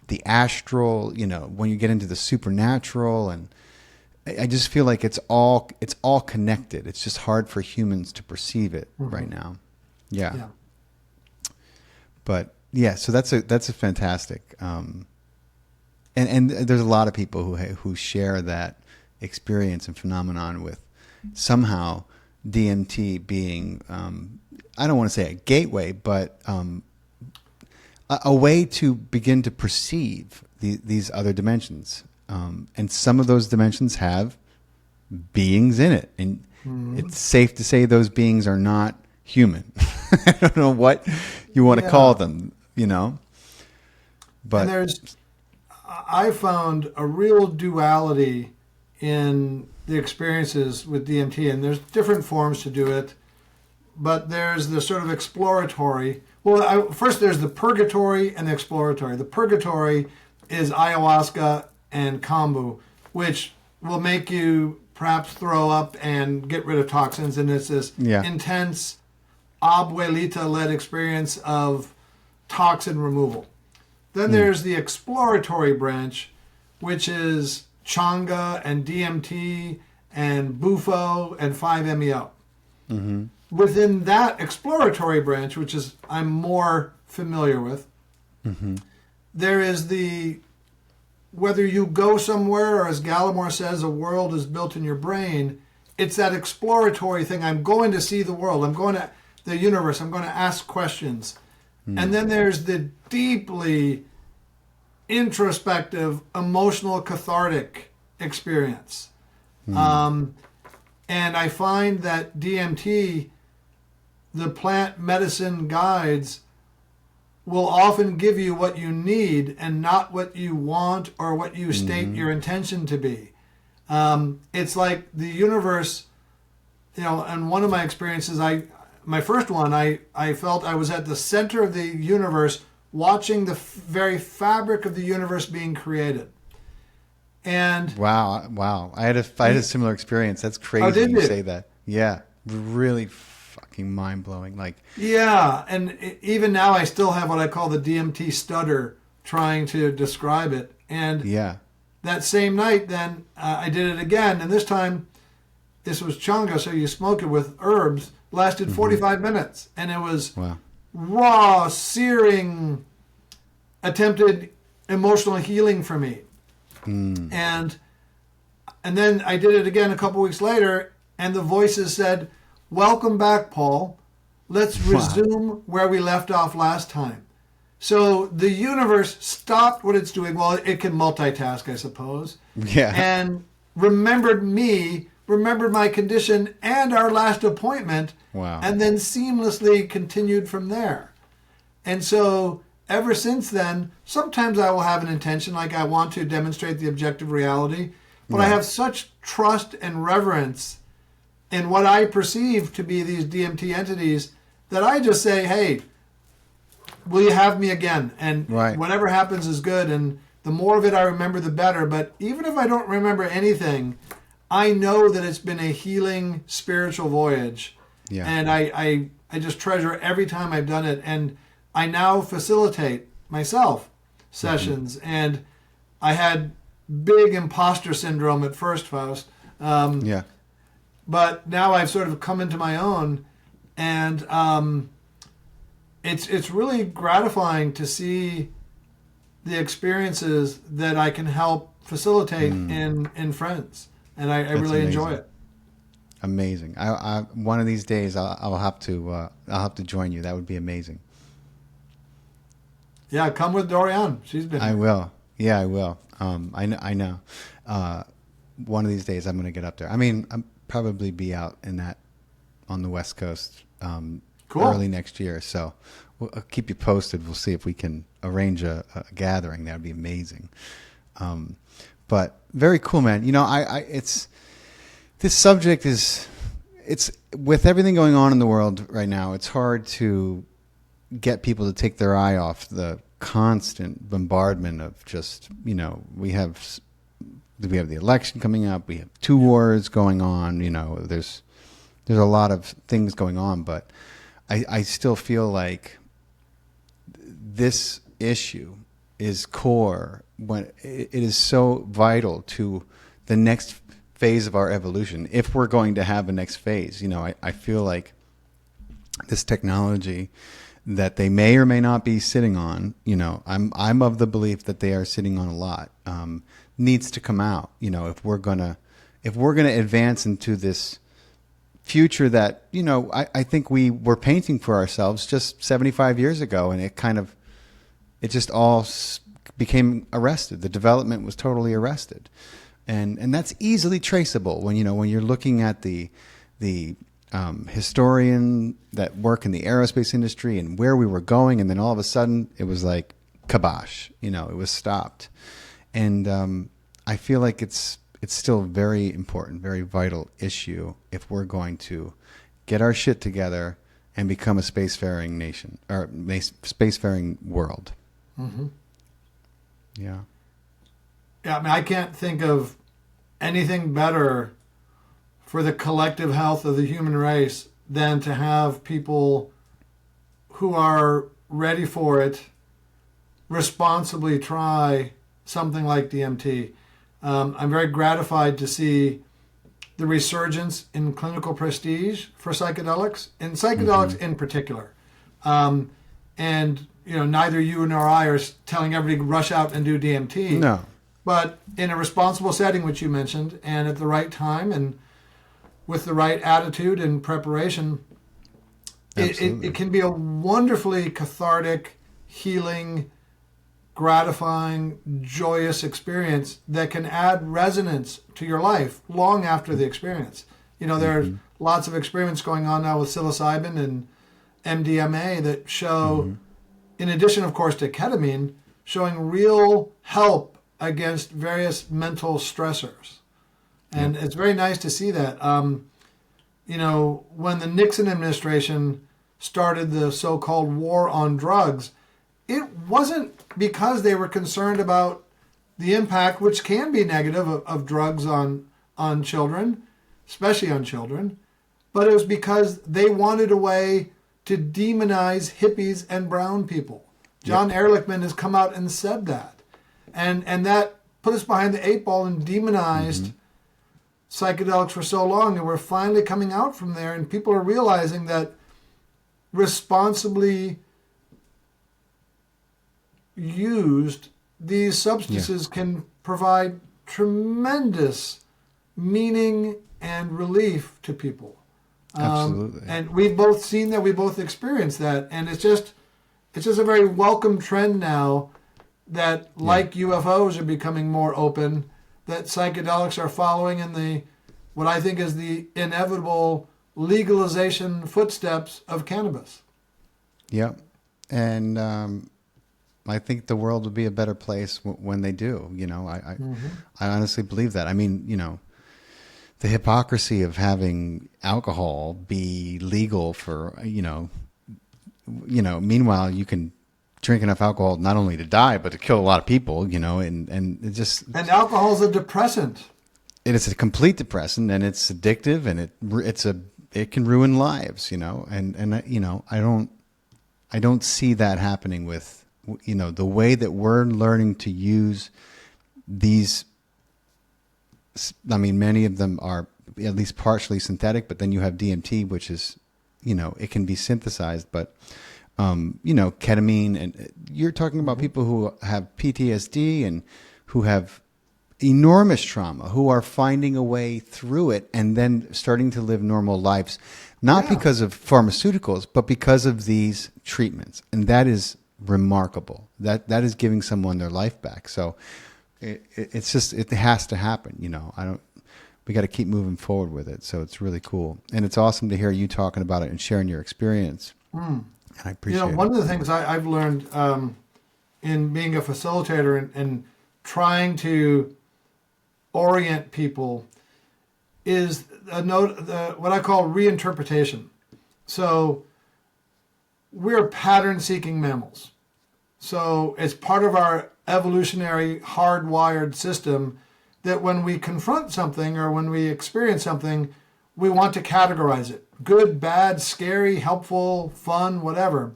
the astral, when you get into the supernatural, and I just feel like it's all connected. It's just hard for humans to perceive it right now. Yeah. But yeah, so that's a fantastic, and there's a lot of people who share that experience and phenomenon with somehow DMT being, I don't want to say a gateway, but a way to begin to perceive these other dimensions. And some of those dimensions have beings in it. And it's safe to say those beings are not human. I don't know what you want to call them, But and I found a real duality in the experiences with DMT, and there's different forms to do it. But there's the sort of exploratory. Well, first there's the purgatory and the exploratory. The purgatory is ayahuasca and kombu, which will make you perhaps throw up and get rid of toxins. And it's this intense abuelita-led experience of toxin removal. Then there's the exploratory branch, which is changa and DMT and bufo and 5-MeO. Mm-hmm. Within that exploratory branch, which is I'm more familiar with, there is the, whether you go somewhere, or as Gallimore says, a world is built in your brain, it's that exploratory thing. I'm going to see the world. I'm going to the universe. I'm going to ask questions. And then there's the deeply introspective, emotional, cathartic experience. And I find that DMT, the plant medicine guides, will often give you what you need and not what you want or what you state your intention to be. It's like the universe, and one of my experiences, my first one, I felt I was at the center of the universe, watching the very fabric of the universe being created. And wow, I had a similar experience. That's crazy. Oh, did you say that? Yeah, really fucking mind blowing. Like, yeah, and even now I still have what I call the DMT stutter, trying to describe it. And that same night, then I did it again, and this time, this was changa, so you smoke it with herbs. Lasted 45 minutes, and it was raw, searing, attempted emotional healing for me. And then I did it again a couple weeks later, and the voices said, "Welcome back, Paul. Let's resume where we left off last time." So the universe stopped what it's doing. Well, it can multitask, I suppose. Yeah. And remembered me, remembered my condition and our last appointment, and then seamlessly continued from there. And so ever since then, sometimes I will have an intention, like I want to demonstrate the objective reality, but I have such trust and reverence in what I perceive to be these DMT entities that I just say, hey, will you have me again? And whatever happens is good, and the more of it I remember, the better. But even if I don't remember anything, I know that it's been a healing spiritual voyage. Yeah. And I just treasure every time I've done it. And I now facilitate myself sessions. And I had big imposter syndrome at first, Faust. But now I've sort of come into my own. And it's really gratifying to see the experiences that I can help facilitate in friends. And I really enjoy it. Amazing. I one of these days I'll have to join you. That would be amazing. Yeah, come with Dorian. She's been. I will. Yeah, I will. I know. One of these days I'm going to get up there. I mean, I'll probably be out on the West Coast Cool. early next year. So I'll keep you posted. We'll see if we can arrange a gathering. That would be amazing. But very cool, man. You know, this subject it's with everything going on in the world right now, it's hard to get people to take their eye off the constant bombardment of just, you know, we have the election coming up, we have two wars going on, you know, there's a lot of things going on, but I still feel like this issue is core when it is so vital to the next phase of our evolution. If we're going to have a next phase, you know, I feel like this technology that they may or may not be sitting on, you know, I'm of the belief that they are sitting on a lot, needs to come out, you know, if we're gonna advance into this future that, you know, I think we were painting for ourselves just 75 years ago, and it just all became arrested. The development was totally arrested, and that's easily traceable when you're looking at the historian that work in the aerospace industry and where we were going, and then all of a sudden it was like kibosh, you know, it was stopped. And I feel like it's still very important, very vital issue if we're going to get our shit together and become a spacefaring nation or spacefaring world. Mm-hmm. Yeah. Yeah, I mean, I can't think of anything better for the collective health of the human race than to have people who are ready for it responsibly try something like DMT. I'm very gratified to see the resurgence in clinical prestige for psychedelics, and psychedelics in particular. And, you know, neither you nor I are telling everybody to rush out and do DMT. No. But in a responsible setting, which you mentioned, and at the right time, and with the right attitude and preparation, it can be a wonderfully cathartic, healing, gratifying, joyous experience that can add resonance to your life long after the experience. You know, there's lots of experiments going on now with psilocybin and MDMA that show, in addition, of course, to ketamine, showing real help against various mental stressors. And it's very nice to see that. You know, when the Nixon administration started the so-called war on drugs, it wasn't because they were concerned about the impact, which can be negative, of drugs on children, especially on children, but it was because they wanted a way to demonize hippies and brown people. John Ehrlichman has come out and said that. And that put us behind the eight ball and demonized psychedelics for so long, and we're finally coming out from there, and people are realizing that responsibly used, these substances can provide tremendous meaning and relief to people. Absolutely. And we've both seen that, we both experienced that, and it's just a very welcome trend now that, like UFOs are becoming more open, that psychedelics are following in what I think is the inevitable legalization footsteps of cannabis. Yep. And I think the world will be a better place when they do. You know, I honestly believe that. I mean, you know, the hypocrisy of having alcohol be legal for, you know, meanwhile you can drink enough alcohol not only to die but to kill a lot of people, you know, and it just, and alcohol is a depressant. It is a complete depressant, and it's addictive, and it can ruin lives, you know, and you know, I don't see that happening with, you know, the way that we're learning to use these. I mean, many of them are at least partially synthetic, but then you have DMT, which is, you know, it can be synthesized, but you know, ketamine, and you're talking about people who have PTSD and who have enormous trauma, who are finding a way through it and then starting to live normal lives, not because of pharmaceuticals, but because of these treatments. And that is remarkable. That is giving someone their life back. So it's just, it has to happen. We got to keep moving forward with it. So it's really cool. And it's awesome to hear you talking about it and sharing your experience. And I appreciate it. One of the things I've learned in being a facilitator and trying to orient people is what I call reinterpretation. So we're pattern-seeking mammals. So it's part of our evolutionary hardwired system that when we confront something or when we experience something, we want to categorize it. Good, bad, scary, helpful, fun, whatever.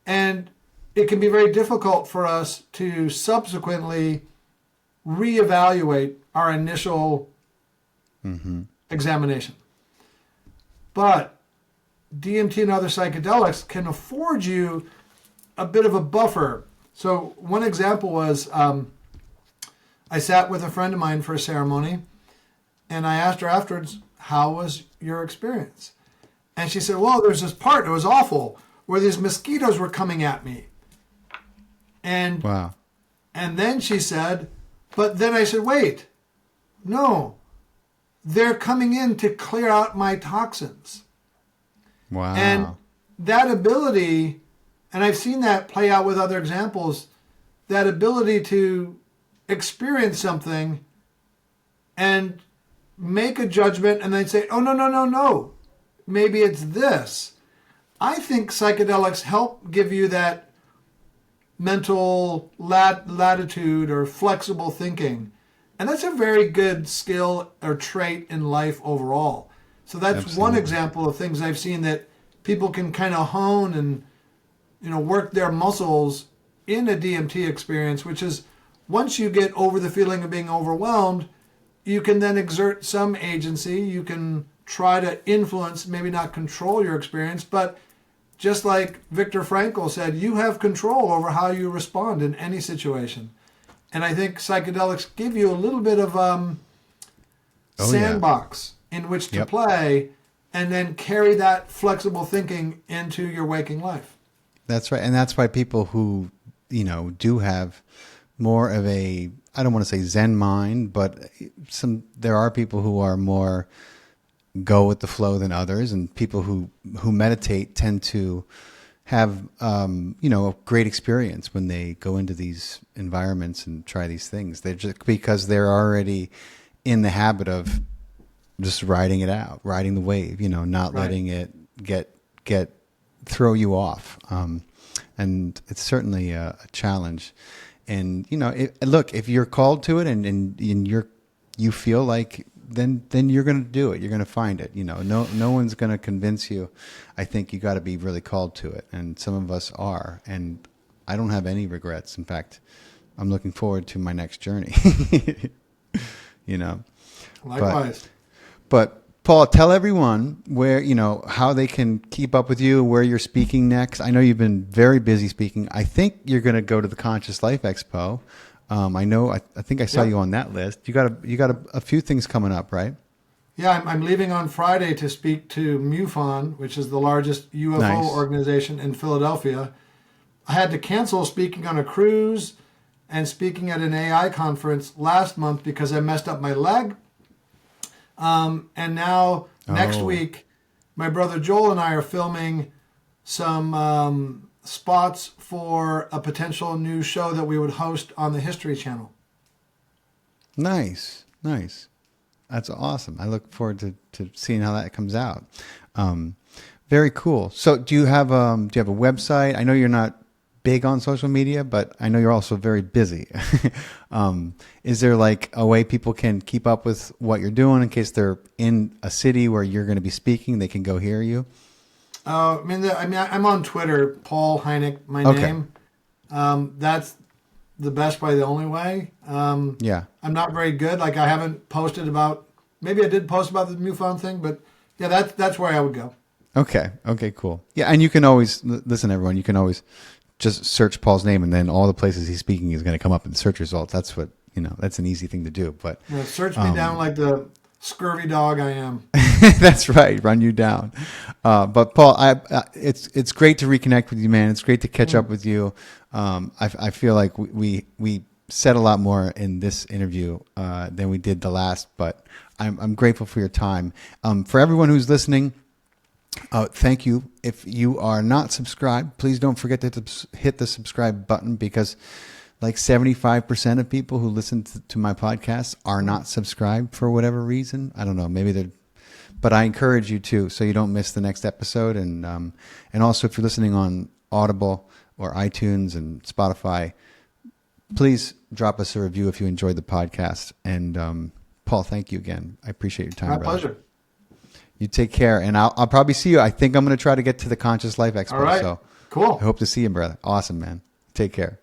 And it can be very difficult for us to subsequently reevaluate our initial examination. But DMT and other psychedelics can afford you a bit of a buffer. So one example was I sat with a friend of mine for a ceremony, and I asked her afterwards, how was your experience? And she said, well, there's this part, it was awful, where these mosquitoes were coming at me. And wow. And then she said, but then I said, wait, no, they're coming in to clear out my toxins. Wow. And that ability, and I've seen that play out with other examples, that ability to experience something and make a judgment and then say, oh, no, maybe it's this. I think psychedelics help give you that mental latitude or flexible thinking. And that's a very good skill or trait in life overall. So that's Absolutely. One example of things I've seen that people can kind of hone and work their muscles in a DMT experience, which is once you get over the feeling of being overwhelmed, you can then exert some agency. You can try to influence, maybe not control your experience, but just like Viktor Frankl said, you have control over how you respond in any situation. And I think psychedelics give you a little bit of sandbox in which to play and then carry that flexible thinking into your waking life. That's right. And that's why people who, do have more of a, I don't want to say Zen mind, but there are people who are more go with the flow than others, and people who meditate tend to have a great experience when they go into these environments and try these things. They're just because they're already in the habit of just riding it out, riding the wave, not letting it get throw you off. And it's certainly a challenge. And look, if you're called to it and you feel like, then you're going to do it. You're going to find it. No one's going to convince you. I think you got to be really called to it. And some of us are. And I don't have any regrets. In fact, I'm looking forward to my next journey. Likewise. But Paul, tell everyone where, how they can keep up with you, where you're speaking next. I know you've been very busy speaking. I think you're going to go to the Conscious Life Expo. I think I saw you on that list. You got a few things coming up, right? Yeah, I'm leaving on Friday to speak to MUFON, which is the largest UFO organization in Philadelphia. I had to cancel speaking on a cruise and speaking at an AI conference last month because I messed up my leg. And now next week, my brother Joel and I are filming some spots for a potential new show that we would host on the History Channel. Nice. That's awesome. I look forward to seeing how that comes out. Very cool. So do you have a website? I know you're not big on social media, but I know you're also very busy. Is there like a way people can keep up with what you're doing in case they're in a city where you're going to be speaking, they can go hear you? I'm on Twitter, Paul Hynek, my name. That's the best way, the only way. I'm not very good. Like I haven't posted about, maybe I did post about the MUFON thing, but yeah, that's where I would go. Okay, cool. Yeah, and you can always, listen everyone, you can always just search Paul's name and then all the places he's speaking is going to come up in the search results. That's what that's an easy thing to do. But search me down like the scurvy dog I am. that's right, run you down. But Paul, it's great to reconnect with you, man. It's great to catch up with you. I feel like we said a lot more in this interview than we did the last, but I'm grateful for your time. For everyone who's listening, thank you. If you are not subscribed, please don't forget to hit the subscribe button, because like 75% of people who listen to my podcast are not subscribed for whatever reason. I don't know. Maybe they're, but I encourage you to, so you don't miss the next episode. And also if you're listening on Audible or iTunes and Spotify, please drop us a review if you enjoyed the podcast. And Paul, thank you again. I appreciate your time. My brother. pleasure. You take care, and I'll probably see you. I think I'm going to try to get to the Conscious Life Expo. All right. So Cool. I hope to see you, brother. Awesome, man. Take care.